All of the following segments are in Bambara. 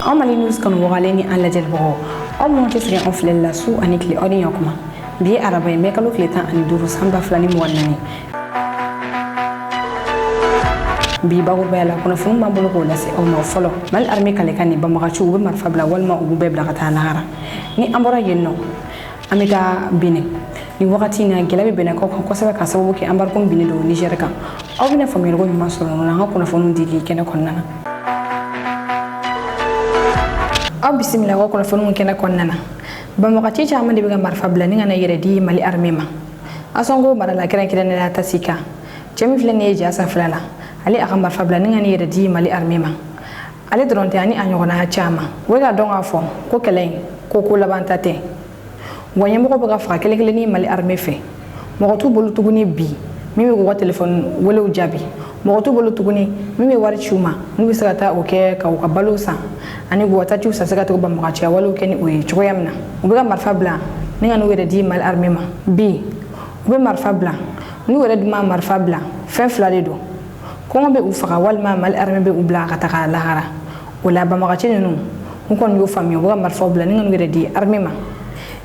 Amali news kan wogale ni an lajel bo o mo ci sire on flella su ani kli odi yakuma bi araba me kalo kli tan ani duru samba flani mo wannani bi bago bela kono fu ma bolo ko lasi o mo folo mal armi kale kan ni bamaga ci ube mar fabla wal ma ube bla kata nahara ni ambora yenno amiga bine ni wakati na gelabe bene ko ko sabe ka sababu ke ambar ko bine do Niger kan o bine famiro go ma solo na ha kono fu ndigi kene konnana bismillah ko ko fonu kena konnana ba mo kati cha amande biga marfa blani ngana yere di mali armema asongo barala kren kren la tasika jemi flene ja sa flala ali aka marfa blani ngana yere di mali armema ali dronte ani anyo na chama wega donga fo ko kelen ko ko labantate wanya mo ko biga fa kele kele ni mali arme fe mo ko tu bolu tuguni bi mimi ko telephone wala ujabi mo to bolo tuguni mimi wari chuma nubi sagata oke ka ka balusa ani go watati usasaka to ba makacha wala ukeni uyi choyamna ubiga marfa bla ninga no wede di mal armema bi ube marfa bla nu wede ma marfa bla fe flaledo ko be ufaka wal ma mal armebe ubla ka ta lahara wala ba makacha nu kon yo fami ubiga marfa bla ninga no wede di armema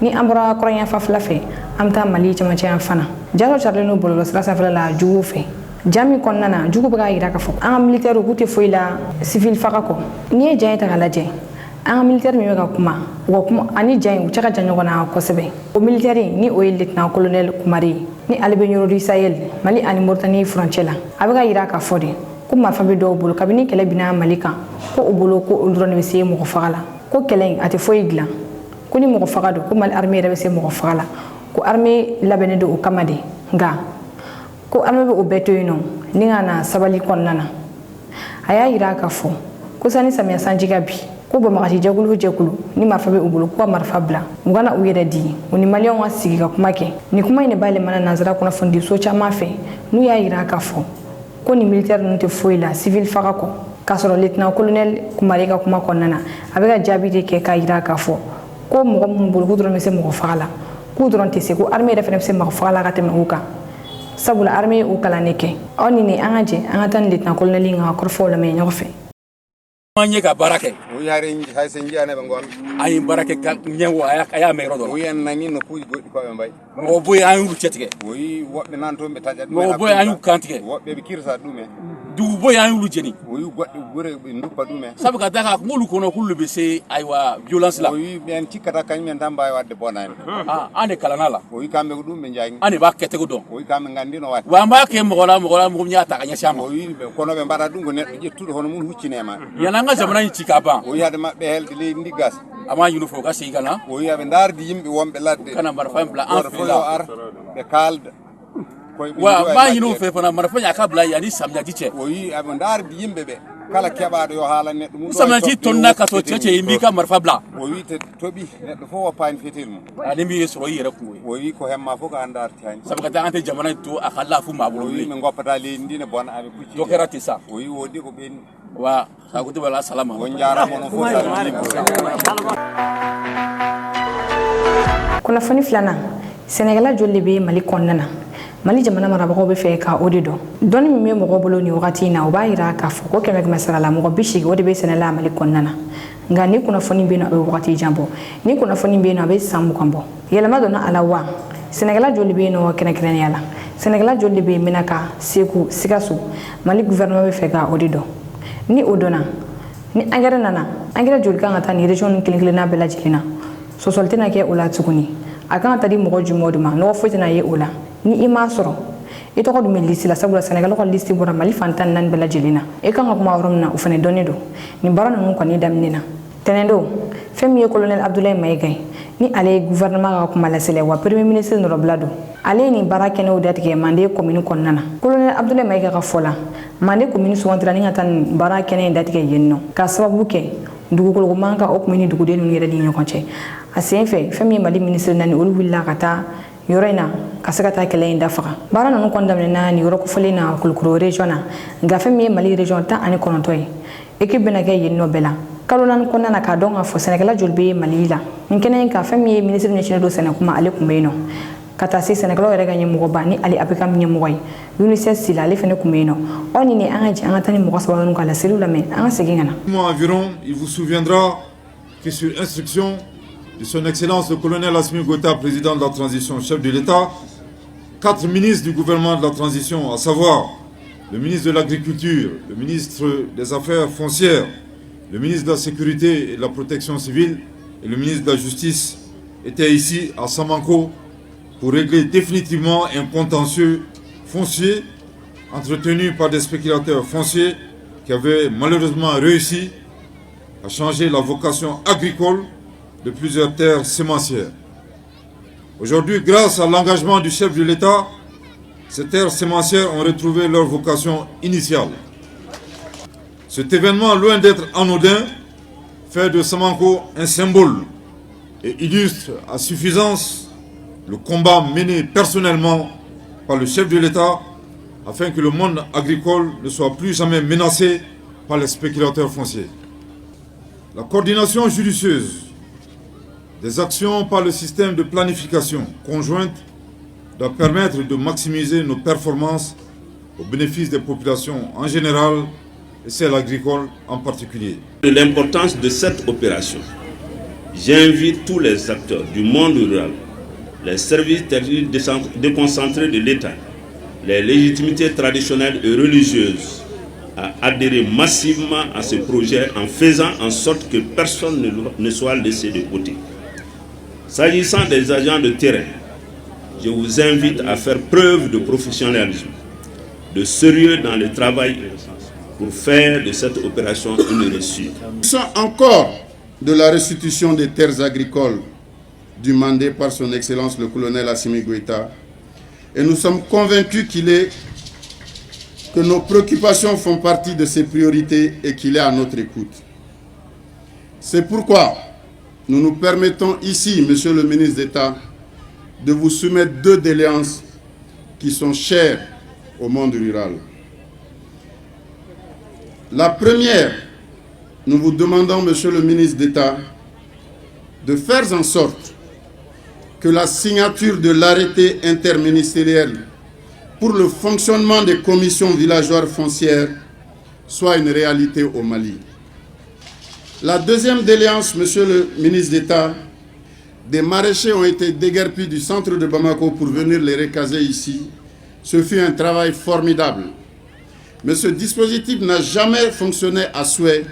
ni ambra kroya fa flafe amta mali chama cha fana jaro charle no bolo sala fa la juufe jami konnana jugu baga ira ka fo an militaire ko te foila civil faka ko ni jay ta kala je an militaire mi ga kuma wo kuma ani jay u chaka janyo na ko sebe o militaire ni o lieutenant colonel kumari ni albe nyoro du sahel mali ani mortani frontiera abaga ira ka fo de kuma fa be do bolo kabini kele bina malika ko o bolo ko ndron be se mo ko fagala ko kele ate foigla ko ni mo ko fagado ko mal armée be se mo ko fagala ko armée labene do o kamade nga ko amabe obeto yino ninga na sabali konnana aya ira ka fo ko sani samia sanjiga bi ko ba makati jagulu ni marfa be ubulu ko marfa bla ngana uyeda di oni malion wa sigiga kuma ke ni kuma ine bale mana nazara kuna fondi so cha mafe nu ya ira ka fo ko ni militaire nte foila civil faka ko kasoro lieutenant colonel kumarega kuma konnana abega jabi de ke ka ira ka fo ko mo mo bulu ko dron mese mo fala ko dron tese ko armée de fense mo fala ka teme uka sabula armée o kala neke oni ni anaje anatan lieutenant colonel nga korfo la me nyofe manye ka barake o yare ngi hay sen jiane be ngol ay barake ka nyewo aya me rodo o yen nani no puji goddi ko be mbay o boy ayu cetike o yi wobbe nan to be tajat o boy ayu kantike wobbe be kirsa dume du boy ayu lu jeni o yi goddi gure be nduppa dume sabu ka daka ngolu kono kullu be se aywa violence la o yi ben cikata kany men damba wadde bonani ane kala nala o yi kambe ko dum be jaay ane ba kete ko don o yi kambe ngandino wat wa mba ke mo mo nyaata ka nyashama o yi be kono be mbara dum ko neddo jettudo hono mun huccinema yana nga zamana cika ba o yi hade mabbe helde le ndigas ama yunu fo ka sey kana o yi abe dardi yimbe wombe ladde kana bar fam bla en fila ar be kalda wa ma yinu fe fana mar fanya ka bla yani samnya dice o yi abe dardi yimbe be kala kebaado yo haala neddo mum samnya ti tonna ka to cece yimbi ka mar fabla o wi te tobi neddo fo wa paani fetel mum ani mi so yere ko o wi ko hemma fo ka andarti hani sabu ka ta ante jamana to akalla fu ma o wi min goppata le ndine bon abe kucci do kerati sa o wi wodi ko ben wa ka ko wala salama won jaramo non fo kuna fani flana Senegal jolle be mali konnana mali jamana marabako be fe ka odido doni mi me mo bolo ni wakati na obaira ka fo ko kemek masala la mo bishi odi be Senegal mali konnana ngani kuna fani be na be wakati jambo ni kuna fani be na be samu kambo yela madona alawa Senegal jolle be no kene kene yala Senegal jolle be minaka seku sikasu mali gouvernement be fe ka odido ni odona ni angara nana angara jolle kan ata ni region kilinklina bela jilina so soltena ke ula tsuguni akan tadi mo jumoduma no fotina ye ula ni ima soro ito ko dum lisi la sabula Senegal ko listi bora mali fantan nan bela jelina e kan ko ma romna u fane donido ni barana mun ko ni damnina tenendo femi colonel Abdoulaye Maïgay ni ale gouvernement ko mala sele wa premier ministre no roblado ale ni barake no datike mande commune ko nana colonel Abdoulaye Maïgay ka fola mande commune so wantra ni ngatan barake ne datike yenno ka sababu ke dugukolo ko manka o commune dugude no ngere di nyokonche asenfe femi mali ministre nani olu willa kata yorena kasakata kele inda faka barana no kondamne na ni yoroko folina kulkuro regiona ngafe mi mali region ta ani konontoy équipe bena kay yinno bela kalonan konnana ka donga fo Senegal jolbe malila nkene ka femi ministre national do Senegal kuma ale kumbeno kata se Sénégal yɛrɛ ka ɲɛmɔgɔ ba ni ali APK ɲɛmɔgɔ ye UNICEF sila ale fɛnɛ kun bɛ yen nɔ ɔ ni an ka jɛ an ka taa ni mɔgɔ saba ninnu ka laseliw lamɛn an ka segin ka na. Environ, il vous souviendra que sur instruction de son Excellence le colonel Assimi Goïta, président de la transition, chef de l'État, 4 ministres du gouvernement de la transition, à savoir le ministre de l'Agriculture, le ministre des Affaires foncières, le ministre de la Sécurité et de la Protection civile et le ministre de la Justice, étaient ici à Samanko pour régler définitivement un contentieux foncier entretenu par des spéculateurs fonciers qui avaient malheureusement réussi à changer la vocation agricole de plusieurs terres sémencières. Aujourd'hui, grâce à l'engagement du chef de l'État, ces terres sémencières ont retrouvé leur vocation initiale. Cet événement, loin d'être anodin, fait de Samanko un symbole et illustre à suffisance le combat mené personnellement par le chef de l'État afin que le monde agricole ne soit plus jamais menacé par les spéculateurs fonciers. La coordination judicieuse des actions par le système de planification conjointe doit permettre de maximiser nos performances au bénéfice des populations en général et celles agricoles en particulier. De l'importance de cette opération, j'invite tous les acteurs du monde rural, les services techniques déconcentrés de l'État, les légitimités traditionnelles et religieuses à adhérer massivement à ce projet en faisant en sorte que personne ne soit laissé de côté. S'agissant des agents de terrain, je vous invite à faire preuve de professionnalisme, de sérieux dans le travail pour faire de cette opération une réussite. Nous sommes encore de la restitution des terres agricoles demandée par son Excellence le colonel Assimi Goïta et nous sommes convaincus que nos préoccupations font partie de ses priorités et qu'il est à notre écoute. C'est pourquoi nous nous permettons ici, Monsieur le ministre d'État, de vous soumettre 2 doléances qui sont chères au monde rural. La première, nous vous demandons, Monsieur le ministre d'État, de faire en sorte que la signature de l'arrêté interministériel pour le fonctionnement des commissions villageoires foncières soit une réalité au Mali. La deuxième doléance, Monsieur le ministre d'État, des maraîchers ont été déguerpis du centre de Bamako pour venir les recaser ici. Ce fut un travail formidable. Mais ce dispositif n'a jamais fonctionné à souhait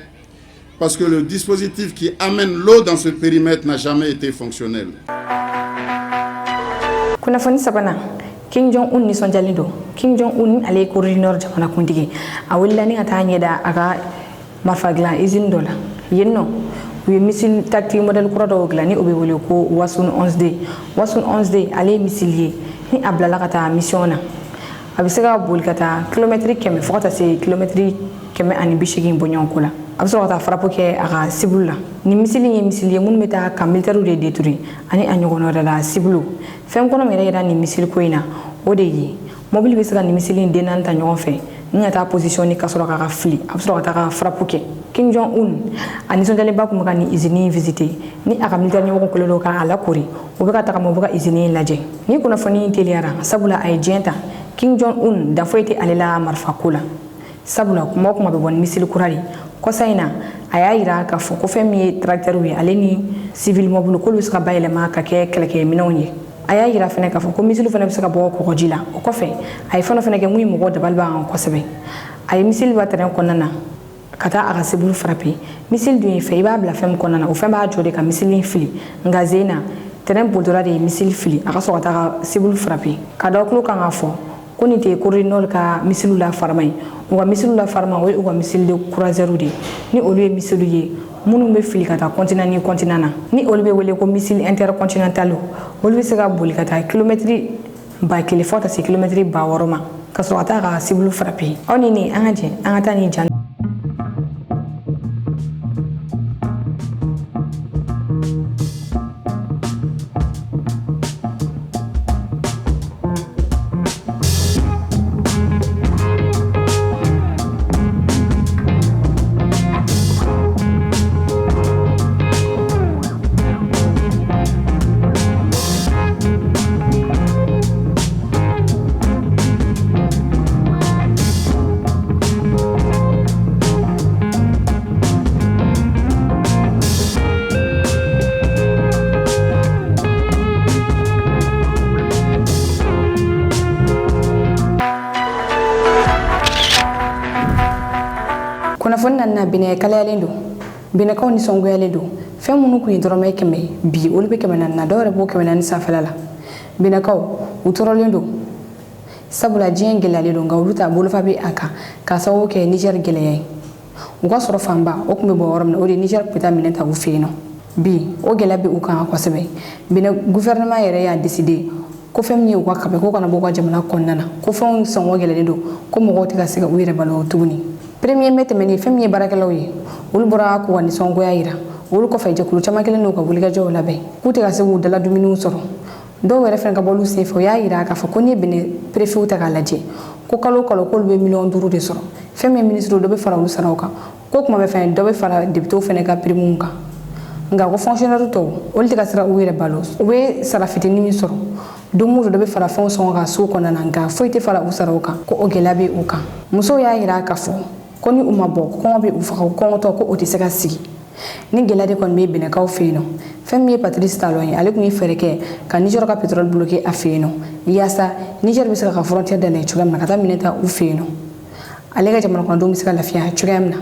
parce que le dispositif qui amène l'eau dans ce périmètre n'a jamais été fonctionnel. Kunnafoni sabana King Jong-un ni sonjali do King Jong-un ale koordinateur jamana kuntigi awilla ni ata nyeda aga marfagla izin dola yenno wi misil takti model kurado glani obe wole ko wasun 11D ale misilier ni ablala kata missiona abisega bol kata kilometri keme fota se kilometri keme ani bishigin bonyon kula abso kata frapo ke aga sibulla ni misilier mun meta ka militaire de détruire ani anyogono da sibulu fem kono mere yeda ni misil koina odeyi mobile bisega ni misil denan ta nyon fe ni ata position ni kasoro ka fli abso kata ka frapo ke King Jong-un ani sondale ba kuma ni izini visiter ni aka militaire nyogo kololo ka ala kori obeka taka mobuka izini laje ni kuna foni teliara sabula ay jenta King Jong-un da foyete alela marfakula sabula kuma kuma be bon misil kurari ko sayna aya ira ka fo ko femi tracteur wi aleni civil mobile ko luska bayele ma ka ke keleke minonye aya ira fene ka fo ko misil fene bisa ka bo ko jila o ko fe ay fono fene ke muy mo go de balba ko sebe ay misil ba tane ko nana kata aga sibulu frappé misil du fe ba bla fem ko nana o fem ba jode ka misil fili ngazena tene bodora de misil fili aga so kata sibulu frappé kada ko kan afo koni te korinol ka misilu la farmay o ga misilu la farma o ga misil de croiser de ni olu e misilu ye munu be fili kata continent ni continent ni olu be wele ko misil intercontinental olu be se ga boli kata kilometri ba kile fota se kilometri ba woroma kaso ata ga sibulu frappé oni ni anje anga ni jan kunnafoni na bine kalayalen do bine kaw ni songoyalen do fɛn minnu kun ye dɔrɔmɛ 100 bi olu bɛ 400 na dɔw yɛrɛ b'o 400 sanfɛla la bine kaw u tɔɔrɔlen do sabula diɲɛ gɛlɛyalen do nka olu t'a bolofa bɛ a kan k'a sababu kɛ Niger gɛlɛya ye u ka sɔrɔ fanba o kun bɛ bɔ yɔrɔ min na o de Niger kun bɛ taa minɛn ta u fɛ yen nɔ bi o gɛlɛya bɛ u kan kosɛbɛ bine gouvernement yɛrɛ y'a décider ko fɛn min ye u ka kabɛ ko kana bɔ u ka jamana kɔnɔna na ko fɛnw sɔngɔ gɛlɛlen do ko mɔgɔw tɛ ka se ka u yɛrɛ balo tuguni premier mai tɛmɛnen fɛn min ye baarakɛlaw ye olu bɔra k'u ka nisɔngoya yira olu kɔfɛ jɛkulu caman kelen n'u ka wulikajɔw labɛn k'u tɛ ka se k'u dala dumuniw sɔrɔ dɔw yɛrɛ fɛnɛ ka bɔ olu senfɛ o y'a yira k'a fɔ ko n'i ye bɛnɛ préfet ta k'a lajɛ ko kalo kalo k'olu bɛ miliyɔn 5 de sɔrɔ fɛn min ministre dɔ bɛ fara olu saraw kan ko kuma bɛ fɛnɛ dɔ bɛ fara députés fɛnɛ ka primes kan nka ko fonctionnaire tɔw olu tɛ ka sira u yɛrɛ balo u bɛ sara fitinin min sɔrɔ don o don dɔ bɛ fara fɛnw sɔngɔ kan sugu kɔnɔna na nka foyi tɛ fara u saraw kan ko o gɛlɛya bɛ u kan musow y'a yira k'a fɔ ko ni u ma bɔ kɔngɔ bɛ u faga kɔngɔtɔ ko o tɛ se ka sigi ni gɛlɛya de kɔni bɛ bɛnɛkaw fɛ yen nɔ fɛn min ye Patrice Talon ye ale tun ye fɛɛrɛ kɛ ka Niger ka pétrole bloqué a fɛ yen nɔ yaasa Niger bɛ se ka frontière dayɛlɛ cogoya min na ka taa minɛn ta u fɛ yen nɔ ale ka jamana kɔnɔdenw bɛ se ka lafiya cogoya min na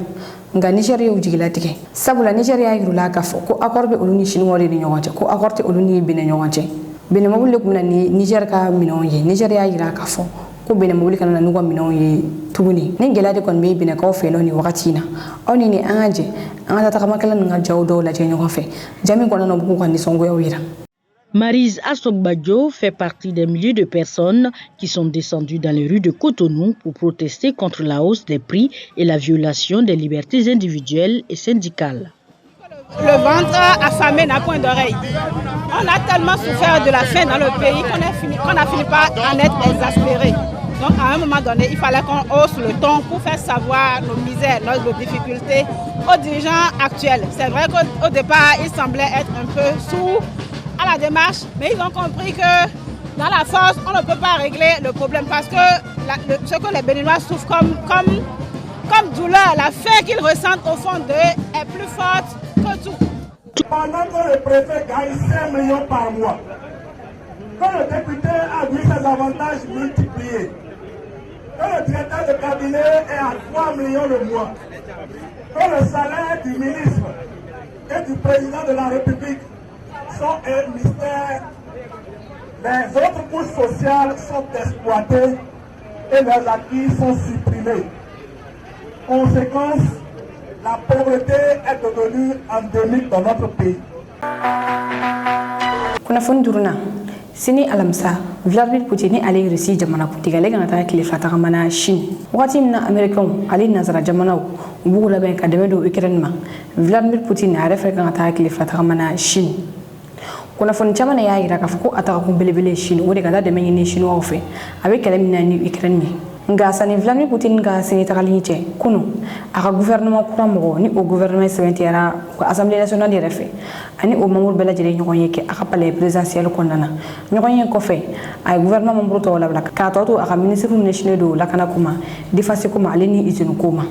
nka Niger y'u jigilatigɛ sabula Niger y'a yir'u la k'a fɔ ko accord bɛ olu ni Chinois de ni ɲɔgɔn cɛ ko accord tɛ olu ni Benin ɲɔgɔn cɛ Benin mobile de tun bɛ na ni Niger ka minɛnw ye Niger y'a yira k'a fɔ ko Benin mobile kana na n'u ka minɛnw ye tuguni ni gɛlɛya de kɔni bɛ bɛnɛkaw fɛ yen nɔ nin wagati in na aw ni an ka jɛ an ka taa tagamakɛla ninnu ka jaw dɔw lajɛ ɲɔgɔn fɛ jami kɔnɔna na u b'u ka nisɔngoyaw yira. Maryse Assogbadjo fait partie des milliers de personnes qui sont descendues dans les rues de Cotonou pour protester contre la hausse des prix et la violation des libertés individuelles et syndicales. Le ventre affamé n'a point d'oreille. On a tellement souffert de la faim dans le pays qu'on a fini par en être exaspéré. Donc à un moment donné, il fallait qu'on hausse le ton pour faire savoir nos misères, nos difficultés aux dirigeants actuels. C'est vrai qu'au départ, ils semblaient être un peu sourds à la démarche, mais ils ont compris que dans la force, on ne peut pas régler le problème parce que ce que les Béninois souffrent comme douleur, la faim qu'ils ressentent au fond d'eux est plus forte que tout. Pendant que le préfet gagne 5 millions par mois, que le député a vu ses avantages multipliés, que le directeur de cabinet est à 3 millions le mois, que le salaire du ministre et du président de la République sont un mystère, les autres couches sociales sont exploitées et leurs acquis sont supprimés. Conséquence, la pauvreté est devenue endémique dans notre pays. Kunnafoni duruna sini alamsa Vladimir Putin ni ale Russie jamana kuntiga le gana ta kile fata kamana Chine wakati mina American ali nazara jamana u bugu laben ka deme do Ukraine ma Vladimir Putin a refa gana ta kile fata kamana Chine kunnafoni caman ya yira ka fɔ ko ataka kun belebele Chine o de ka da deme ni Chine wa fɛ a bɛ kɛlɛ mina ni Ukraine ni nga sani Vladimir Putin ka sini tagali cɛ kunu a ka gouvernement kura mɔgɔ ni o gouvernement sɛbɛntiyara ko assemblée nationale yɛrɛ fɛ ani o membre bɛɛ lajɛlen ɲɔgɔn ye kɛ a ka palais présidentiel kɔnɔna na ɲɔgɔn ye kɔfɛ a ye gouvernement membre tɔw labila k'a tɔ to a ka ministre ɲɛsinnen don lakana ko ma défense ko ma ale ni usine ko ma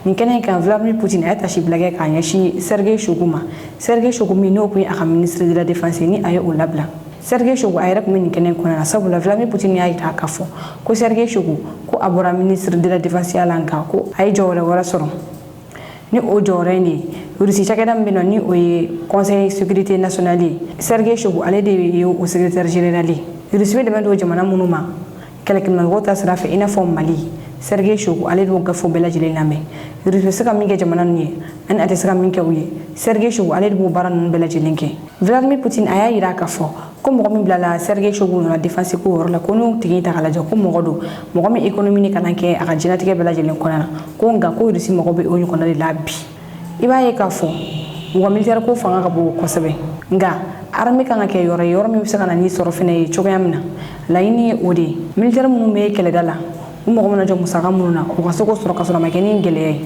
nin kɛnɛ kan Vladimir Putin a ye tasi bila kɛ k'a ɲɛsin Sergei Shoigu ma Sergei Shoigu min n'o kun ye a ka ministre de la défense ni a ye o labila Sergei Shoigu a yɛrɛ kun bɛ nin kɛnɛ kɔnɔna na sabula Vladimir Putin y'a yira k'a fɔ ko Sergei Shoigu ko a bɔra ministre de la défense la nka ko a ye jɔyɔrɔ wɛrɛ sɔrɔ ni o jɔyɔrɔ in de Russie cakɛda min bɛ yen nɔ ni o ye conseil sécurité nationale ye Sergei Shoigu ale de ye o secrétaire général ye Russie bɛ dɛmɛ don jamana minnu ma kɛlɛkɛminɛnmɔgɔw ta sira fɛ i n'a fɔ Mali Sergei Shoigu ale de y'o gafew bɛɛ lajɛlen lamɛn Russie bɛ se ka min kɛ jamana ninnu ye ani a tɛ se ka min kɛ u ye Sergei Shoigu ale de b'o baara ninnu bɛɛ lajɛlen kɛ Vladimir Putin a y'a yira k'a fɔ ko mɔgɔ min bilala Sergei Shoigu nɔ défense ko yɔrɔ la ko n'o tigi ta k'a lajɛ ko mɔgɔ don mɔgɔ min économie ni kalan kɛ a ka diɲɛlatigɛ bɛɛ lajɛlen kɔnɔna na ko nka ko Russie mɔgɔ bɛ o ɲɔgɔnna de la bi i b'a ye k'a fɔ u ka militaire ko fanga ka bon kosɛbɛ nka armée kan ka kɛ yɔrɔ ye yɔrɔ min bɛ se ka na ni sɔrɔ fɛnɛ ye cogoya min na laɲini ye o de ye militaire minnu bɛ kɛlɛda la u mɔgɔ mana jɔ musaka minnu na u ka se k'o sɔrɔ ka sɔrɔ a ma kɛ ni gɛlɛya ye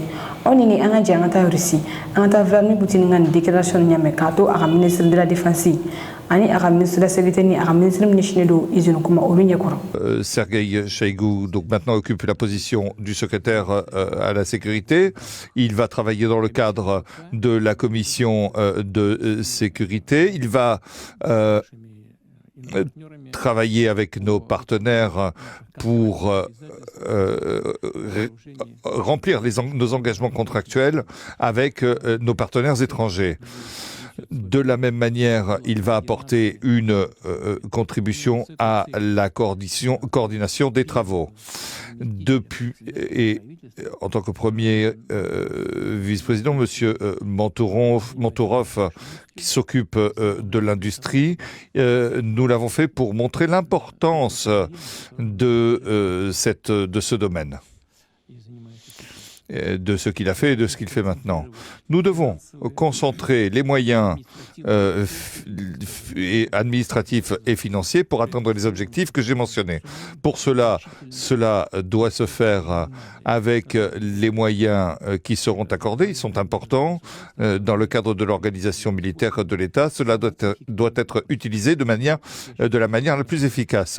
aw ni an ka jɛ an ka taa Russie an ka taa Vladimir Putin ka nin déclaration ɲamɛ k'a to a ka ministre de la défense ani a ka ministre de la sécurité ni a ka ministre min ɲɛsinnen don usine ko ma olu ɲɛkɔrɔ. Sergei Shoigu donc maintenant occupe la position du secrétaire à la sécurité. Il va travailler dans le cadre de la commission de sécurité. Il va travailler avec nos partenaires pour remplir nos engagements contractuels avec nos partenaires étrangers. De la même manière, il va apporter une contribution à la coordination des travaux. En tant que premier vice-président, M. Mantourov, qui s'occupe de l'industrie, nous l'avons fait pour montrer l'importance de ce domaine, de ce qu'il a fait et de ce qu'il fait maintenant. Nous devons concentrer les moyens administratifs et financiers pour atteindre les objectifs que j'ai mentionnés. Pour cela doit se faire avec les moyens qui seront accordés. Ils sont importants dans le cadre de l'organisation militaire de l'État. Cela doit être utilisé de la manière la plus efficace.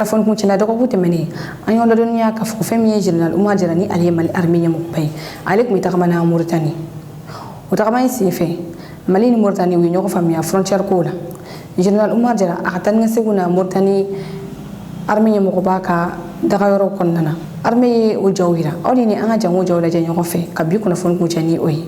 Fon kun cina dɔgɔkun tɛmɛnen an y'o ladɔnniya k'a fɔ fɛn min ye général Umar Jara ni ale ye Mali armée ɲɛmɔgɔba ye ale tun bɛ tagamana Mauritanie o tagama in senfɛ Mali ni Mauritanie u ye ɲɔgɔn faamuya frontière kow la général Umar Jara a ka taa ni ka segin na Mauritanie armée ɲɛmɔgɔba ka dagayɔrɔ kɔnɔna na armée ye o jaw yira aw de ni an ka jan o jaw lajɛ ɲɔgɔn fɛ ka bi kunnafoni kun cɛ ni o ye.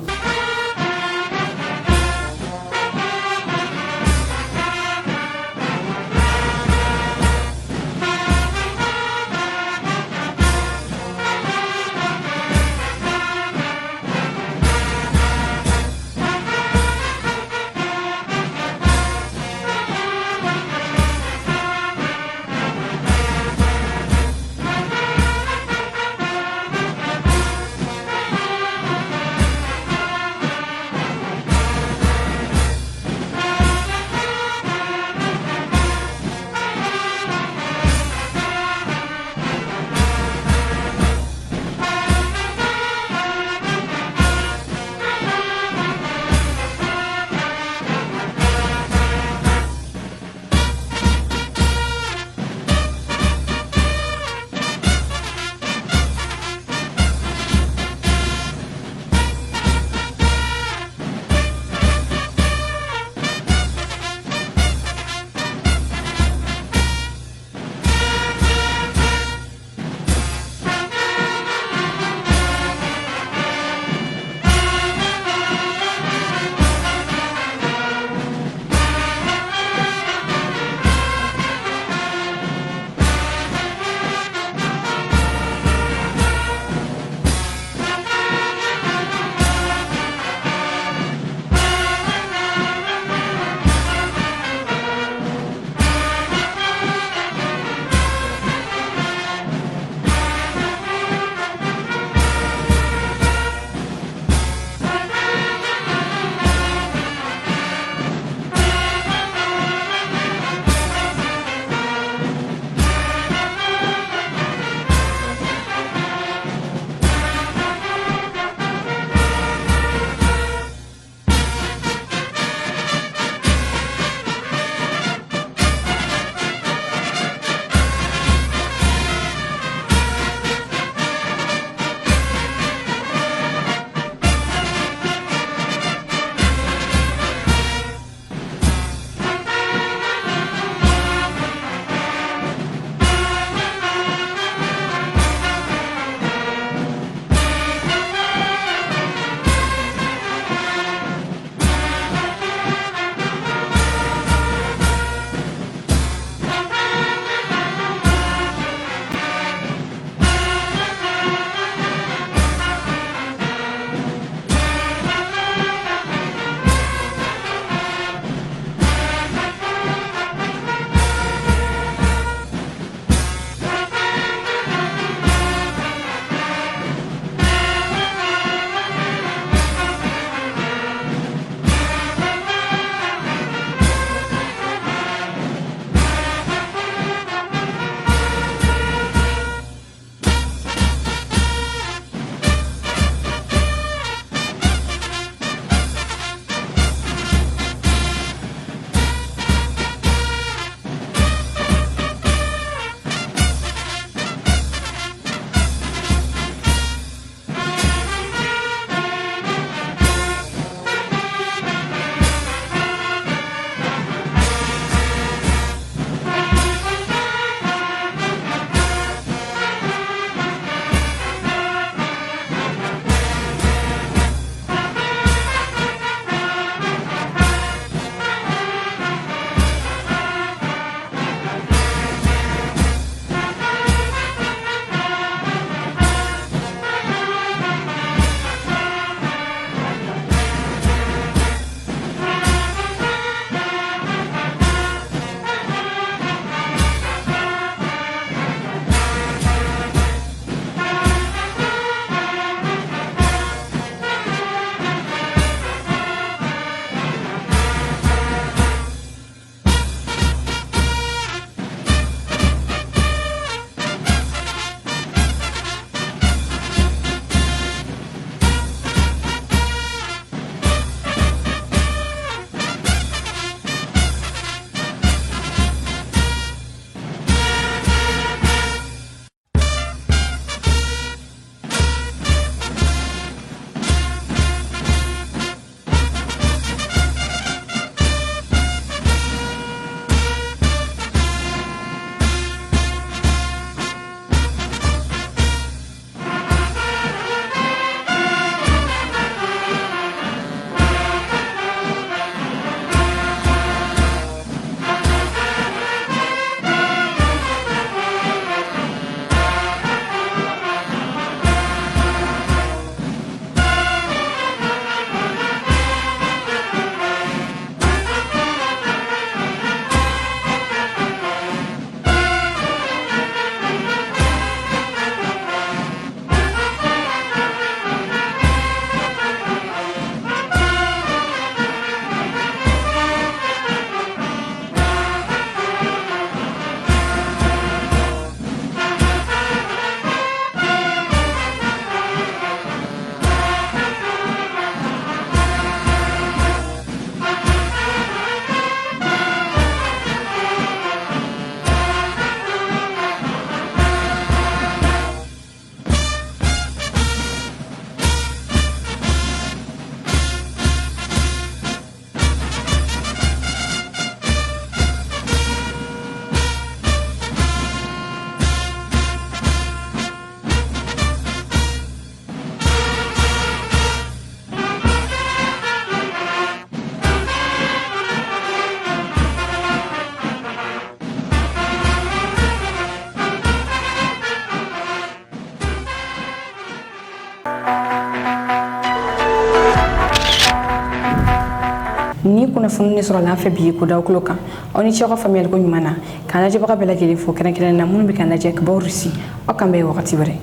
ni kunnafoni sɔrɔ la an fɛ bi ko daw kulo kan aw ni cɛ ka faamuyali ko ɲuman na k'an lajɛbaga bɛɛ lajɛlen fo kɛrɛnkɛrɛnnen na minnu bɛ k'an lajɛ kabaw rusi aw kan bɛɛ wagati wɛrɛ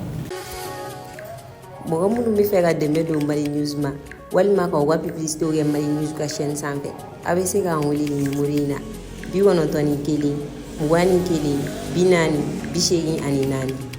mɔgɔ minnu bɛ fɛ ka dɛmɛ don Mali News ma walima k'aw ka publicité kɛ Mali News ka chaîne sanfɛ a bɛ se k'an wele nin numéro in na 91 21 40 84